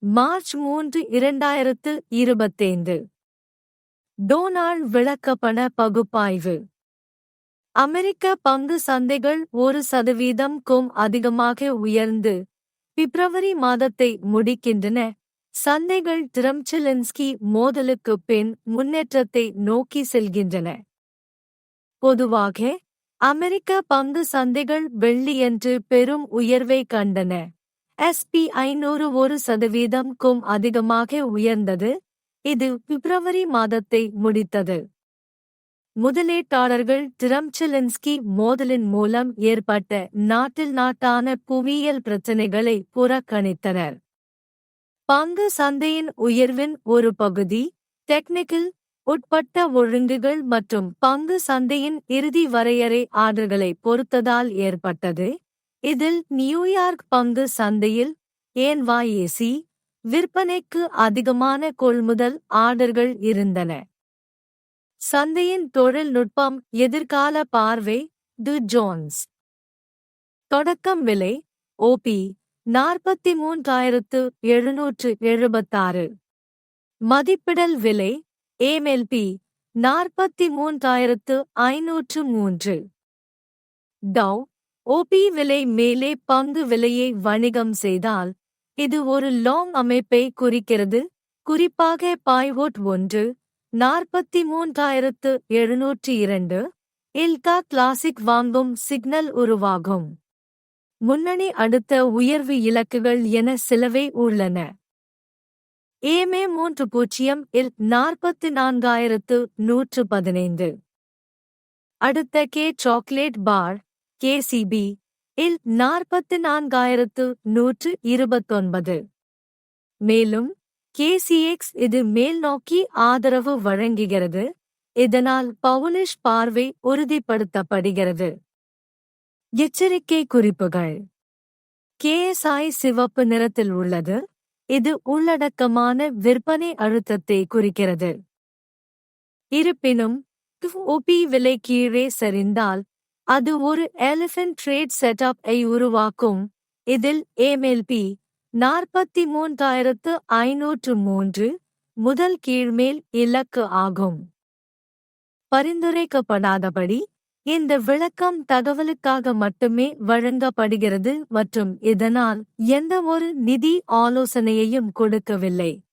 March 3 2025. Donald விளக்கப்பண பகுப்பாய்வு. அமெரிக்க பங்கு சந்தைகள் 1%க்கும் அதிகமாக உயர்ந்து பிப்ரவரி மாதத்தை முடிக்கின்றன. சந்தைகள் ட்ரம்ப்-ஜெலன்ஸ்கி மோதலுக்குப் பின் முன்னேற்றத்தை நோக்கி செல்கின்றன. பொதுவாக அமெரிக்க பங்கு சந்தைகள் வெள்ளியன்று பெரும் உயர்வை கண்டன. S&P 500 1%க்கும் அதிகமாக உயர்ந்தது. இது பிப்ரவரி மாதத்தை முடித்தது. முதலீட்டாளர்கள் ட்ரம்ப்-ஜெலன்ஸ்கி மோதலின் மூலம் ஏற்பட்ட நாட்டான புவியியல் பிரச்சினைகளை புறக்கணித்தனர். பங்கு சந்தையின் உயர்வின் ஒரு பகுதி டெக்னிக்கல் உட்பட்ட ஒழுங்குகள் மற்றும் பங்கு சந்தையின் இறுதி வரையறை ஆர்டர்களை பொறுத்ததால் ஏற்பட்டது. இதில் நியூயார்க் பங்கு சந்தையில் NYSE விற்பனைக்கு அதிகமான கொள்முதல் ஆர்டர்கள் இருந்தன. சந்தையின் தொழில்நுட்பம் எதிர்கால பார்வை. டு ஜோன்ஸ் தொடக்கம் விலை OP 43,776. மதிப்பிடல் விலை MLP 43,503. டவ் OP விலை மேலே பங்கு விலையை வணிகம் செய்தால் இது ஒரு லாங் அமைப்பை குறிக்கிறது. குறிப்பாக பாய்வோட் 1 43,702 இல்கா கிளாசிக் வாங்கும் சிக்னல் உருவாகும். முன்னணி அடுத்த உயர்வு இலக்குகள் என சிலவை உள்ளன. EMA 30 இல் 44,115. அடுத்த சாக்லேட் பார் KCB இல் 44,129. மேலும் KCX இது மேல்நோக்கி ஆதரவு வழங்குகிறது. இதனால் பவுலிஷ் பார்வை உறுதிப்படுத்தப்படுகிறது. எச்சரிக்கை குறிப்புகள். KSI சிவப்பு நிறத்தில் உள்ளது. இது உள்ளடக்கமான விற்பனை அழுத்தத்தை குறிக்கிறது. இருப்பினும் OP விலை கீழே சரிந்தால் அது ஒரு எலிஃபண்ட் ட்ரேட் செட்டப் ஐ உருவாக்கும். இதில் MLP 43,503 முதல் கீழ்மேல் இலக்கு ஆகும். பரிந்துரைக்கப்படாதபடி இந்த விளக்கம் தகவலுக்காக மட்டுமே வழங்கப்படுகிறது மற்றும் இதனால் எந்தவொரு நிதி ஆலோசனையையும் கொடுக்கவில்லை.